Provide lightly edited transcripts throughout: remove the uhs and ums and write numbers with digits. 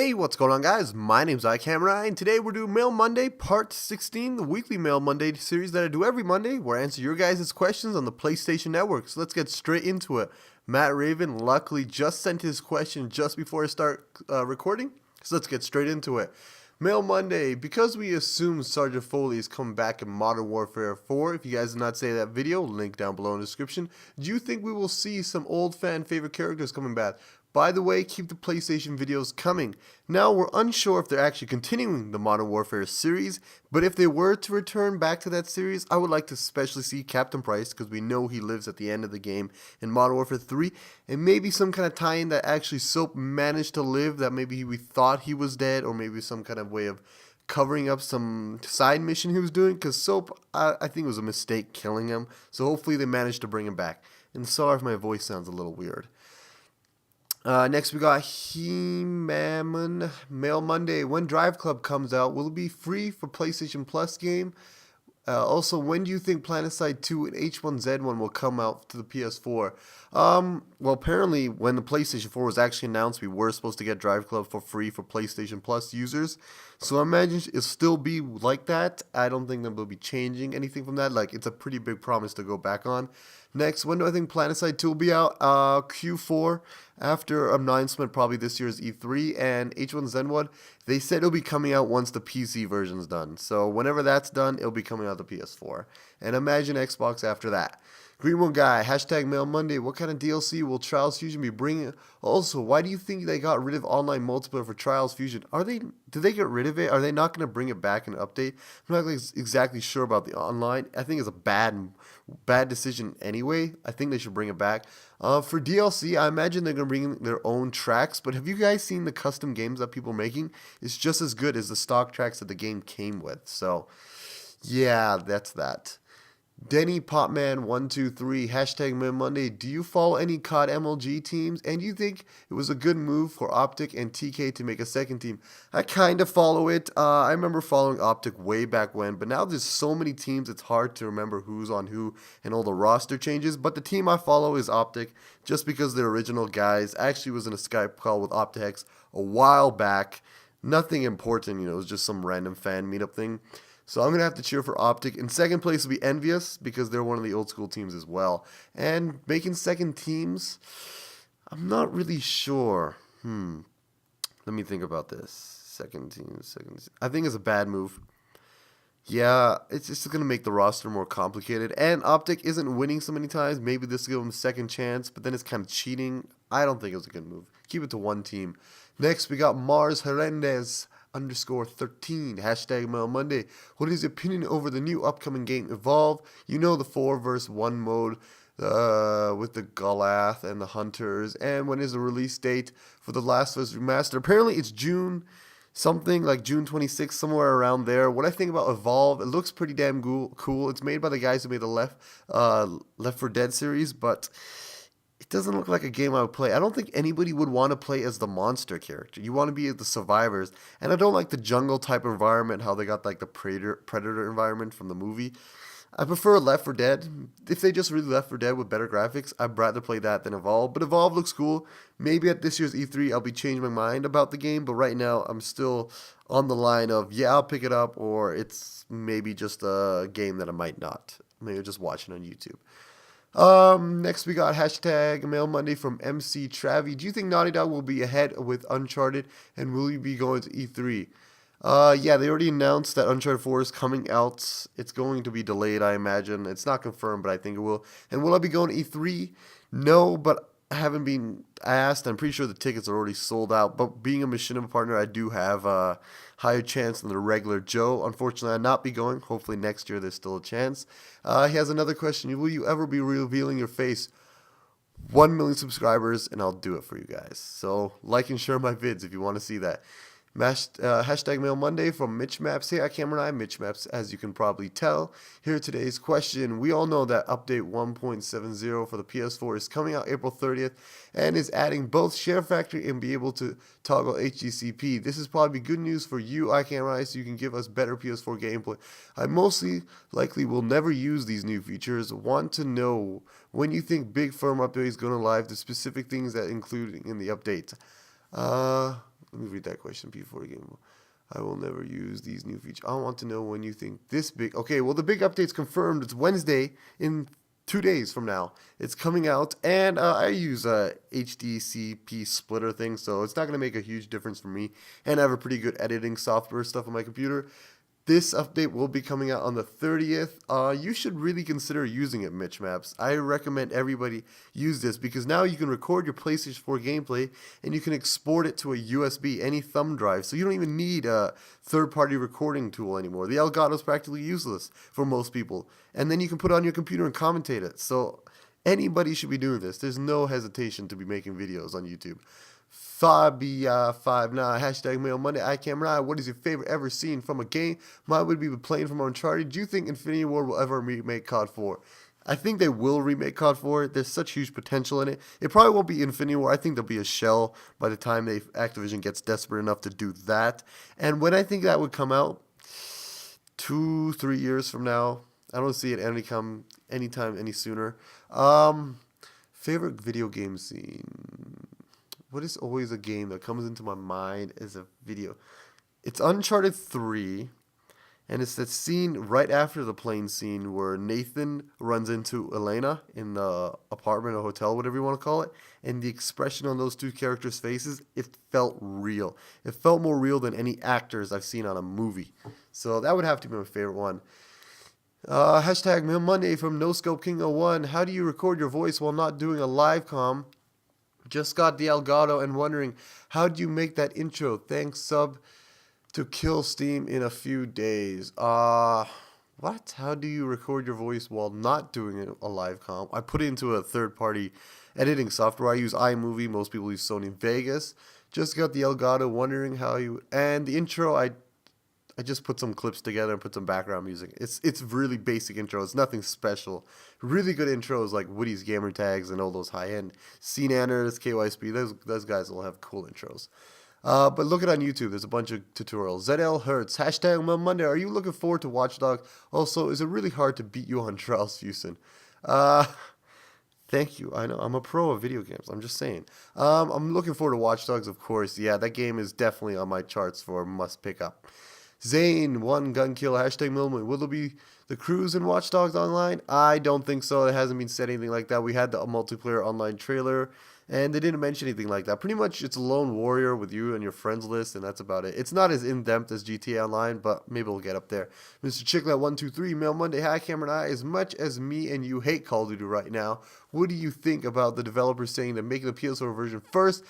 Hey, what's going on, guys? My name's iKmRni, and today we're doing Mail Monday Part 16, the weekly Mail Monday series that I do every Monday, where I answer your guys' questions on the PlayStation Network. So let's get straight into it. Matt Raven luckily just sent his question just before I start recording, so let's get straight into it. Mail Monday, because we assume Sergeant Foley is coming back in Modern Warfare 4, if you guys did not say that video, link down below in the description, do you think we will see some old fan favorite characters coming back? By the way, keep the PlayStation videos coming. Now, we're unsure if they're actually continuing the Modern Warfare series, but if they were to return back to that series, I would like to especially see Captain Price, because we know he lives at the end of the game in Modern Warfare 3, and maybe some kind of tie-in that actually Soap managed to live, that maybe we thought he was dead, or maybe some kind of way of covering up some side mission he was doing, because Soap, I think it was a mistake killing him, so hopefully they managed to bring him back. And sorry if my voice sounds a little weird. Next we got He-Man Mail Monday. When Drive Club comes out, will it be free for PlayStation Plus game? Also, when do you think PlanetSide 2 and H1Z1 will come out to the PS4? Well, apparently, when the PlayStation 4 was actually announced, we were supposed to get Drive Club for free for PlayStation Plus users. So I imagine it'll still be like that. I don't think that they'll be changing anything from that. Like, it's a pretty big promise to go back on. Next, when do I think PlanetSide 2 will be out? Q4, after announcement, probably this year's E3, and H1Z1, they said it'll be coming out once the PC version's done. So whenever that's done, it'll be coming out the PS4. And imagine Xbox after that. Greenwood Guy, hashtag Mail Monday, what kind of DLC will Trials Fusion be bringing? Also, why do you think they got rid of online multiplayer for Trials Fusion? Did they get rid of it? Are they not going to bring it back in an update? I'm not exactly sure about the online. I think it's a bad decision anyway. I think they should bring it back. For DLC, I imagine they're going to bring in their own tracks, but have you guys seen the custom games that people are making? It's just as good as the stock tracks that the game came with. So, yeah, that's that. Denny Popman123, hashtag Mail Monday. Do you follow any COD MLG teams? And do you think it was a good move for Optic and TK to make a second team? I kind of follow it. I remember following Optic way back when, but now there's so many teams it's hard to remember who's on who and all the roster changes. But the team I follow is Optic, just because they're original guys. I actually was in a Skype call with Optex a while back. Nothing important, it was just some random fan meetup thing. So I'm going to have to cheer for Optic. In second place will be Envious, because they're one of the old school teams as well. And making second teams, I'm not really sure. Let me think about this. Second team. I think it's a bad move. Yeah, it's just going to make the roster more complicated. And Optic isn't winning so many times. Maybe this will give them a second chance, but then it's kind of cheating. I don't think it was a good move. Keep it to one team. Next, we got Mars Hernandez _13, hashtag Mail Monday. What is your opinion over the new upcoming game Evolve? You know, the 4 vs 1 mode with the Goliath and the Hunters. And when is the release date for The Last of Us Remastered? Apparently it's June something, like June 26th, somewhere around there. What I think about Evolve, it looks pretty damn cool. It's made by the guys who made the Left 4 Dead series, but it doesn't look like a game I would play. I don't think anybody would want to play as the monster character. You want to be the survivors. And I don't like the jungle type environment, how they got like the predator environment from the movie. I prefer Left 4 Dead. If they just really Left 4 Dead with better graphics, I'd rather play that than Evolve. But Evolve looks cool. Maybe at this year's E3, I'll be changing my mind about the game. But right now, I'm still on the line of, yeah, I'll pick it up. Or it's maybe just a game that I might not. Maybe just watching on YouTube. Next we got hashtag Mail Monday from MC Travi. Do you think Naughty Dog will be ahead with Uncharted, and will you be going to E3? Yeah, they already announced that Uncharted 4 is coming out. It's going to be delayed, I imagine. It's not confirmed, but I think it will. And will I be going to E3? No, but I haven't been asked. I'm pretty sure the tickets are already sold out. But being a Machinima partner, I do have a higher chance than the regular Joe. Unfortunately, I'll not be going. Hopefully next year there's still a chance. He has another question. Will you ever be revealing your face? 1 million subscribers, and I'll do it for you guys. So like and share my vids if you want to see that. Hashtag Mail Monday from Mitch Maps. Hey, iKmRni, Mitch Maps, as you can probably tell. Here today's question. We all know that update 1.70 for the PS4 is coming out April 30th and is adding both Share Factory and be able to toggle HDCP. This is probably good news for you, iKmRni, so you can give us better PS4 gameplay. I mostly likely will never use these new features. Want to know when you think big firm update is going to live, the specific things that include in the update. Let me read that question before the game. I will never use these new features. I want to know when you think this big. Okay, well, the big update's confirmed. It's Wednesday in 2 days from now. It's coming out, and I use a HDCP splitter thing, so it's not going to make a huge difference for me. And I have a pretty good editing software stuff on my computer. This update will be coming out on the 30th. You should really consider using it, Mitch Maps. I recommend everybody use this because now you can record your PlayStation 4 gameplay and you can export it to a USB, any thumb drive. So you don't even need a third-party recording tool anymore. The Elgato is practically useless for most people. And then you can put it on your computer and commentate it. So anybody should be doing this. There's no hesitation to be making videos on YouTube. Fabia59, hashtag Mail Monday, iKmRni. What is your favorite ever scene from a game? Mine would be playing from Uncharted. Do you think Infinity Ward will ever remake COD 4? I think they will remake COD 4. There's such huge potential in it. It probably won't be Infinity Ward. I think there'll be a shell by the time Activision gets desperate enough to do that. And when I think that would come out, 2-3 years from now, I don't see it anytime any sooner. Favorite video game scene. What is always a game that comes into my mind as a video? It's Uncharted 3, and it's that scene right after the plane scene where Nathan runs into Elena in the apartment or hotel, whatever you want to call it, and the expression on those two characters' faces, it felt real. It felt more real than any actors I've seen on a movie. So that would have to be my favorite one. Hashtag Mail Monday from NoScopeKing01. How do you record your voice while not doing a live com? Just got the Elgato and wondering, how do you make that intro? Thanks, sub to kill Steam in a few days. What? How do you record your voice while not doing a live comp? I put it into a third-party editing software. I use iMovie. Most people use Sony Vegas. Just got the Elgato, wondering how you... And the intro, I just put some clips together and put some background music. It's really basic intro. It's nothing special. Really good intros like Woody's Gamertags and all those high-end CNanners, KYSP. Those guys will have cool intros. But look it on YouTube. There's a bunch of tutorials. ZL Hertz. Hashtag Monday. Are you looking forward to Watch Dogs? Also, is it really hard to beat you on Trials Fusion? Thank you. I know. I'm a pro of video games. I'm just saying. I'm looking forward to Watch Dogs, of course. Yeah, that game is definitely on my charts for must pick up. Zane, one gun kill, hashtag Milman. Will there be the crews in Watch Dogs Online? I don't think so. It hasn't been said anything like that. We had the multiplayer online trailer, and they didn't mention anything like that. Pretty much it's a lone warrior with you and your friends list, and that's about it. It's not as in-depth as GTA Online, but maybe we'll get up there. Mr. Chicklet123, Mail Monday, hi iKmRni. As much as me and you hate Call of Duty right now, what do you think about the developers saying they're making the PS4 version first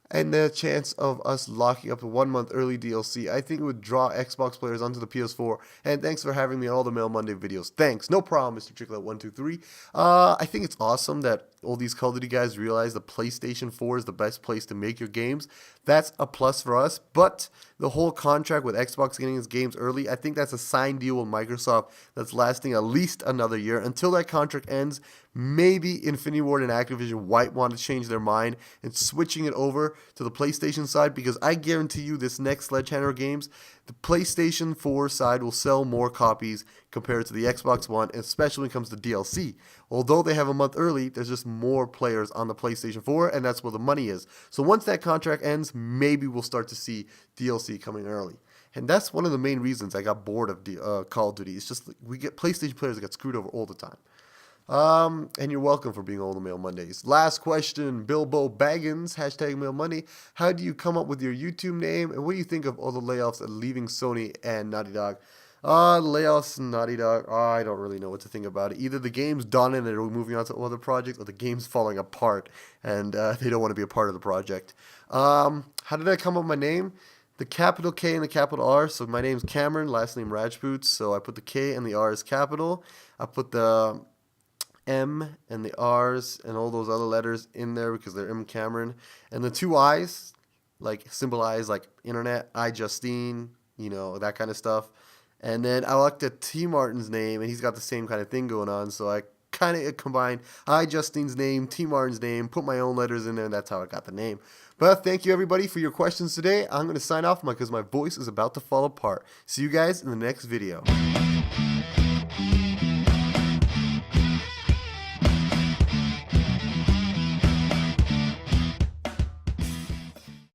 and the chance of us locking up a 1 month early DLC? I think it would draw Xbox players onto the PS4. And thanks for having me on all the Mail Monday videos. Thanks. No problem, Mr. Chicklet123. I think it's awesome that all these Call of Duty guys realize the PlayStation 4 is the best place to make your games. That's a plus for us. But the whole contract with Xbox getting its games early, I think that's a signed deal with Microsoft that's lasting at least another year. Until that contract ends, maybe Infinity Ward and Activision might want to change their mind and switching it over to the PlayStation side, because I guarantee you this next Sledgehammer games, the PlayStation 4 side will sell more copies compared to the Xbox One, especially when it comes to DLC. Although they have a month early, there's just more players on the PlayStation 4, and that's where the money is. So once that contract ends, maybe we'll start to see DLC coming early. And that's one of the main reasons I got bored of Call of Duty. It's just we get PlayStation players that get screwed over all the time. And you're welcome for being on the Mail Mondays. Last question, Bilbo Baggins, hashtag Mail Money. How do you come up with your YouTube name, and what do you think of all the layoffs and leaving Sony and Naughty Dog? Layoffs and Naughty Dog, I don't really know what to think about it. Either the game's done and they're moving on to other projects, or the game's falling apart and they don't want to be a part of the project. How did I come up with my name? The capital K and the capital R. So my name's Cameron, last name Rajput. So I put the K and the R as capital. I put the M and the R's and all those other letters in there because they're M Cameron. And the two I's, like symbolize like internet, I Justine, you know, that kind of stuff. And then I looked at T Martin's name, and he's got the same kind of thing going on. So I kind of combined I Justine's name, T Martin's name, put my own letters in there, and that's how I got the name. But thank you, everybody, for your questions today. I'm going to sign off because my voice is about to fall apart. See you guys in the next video.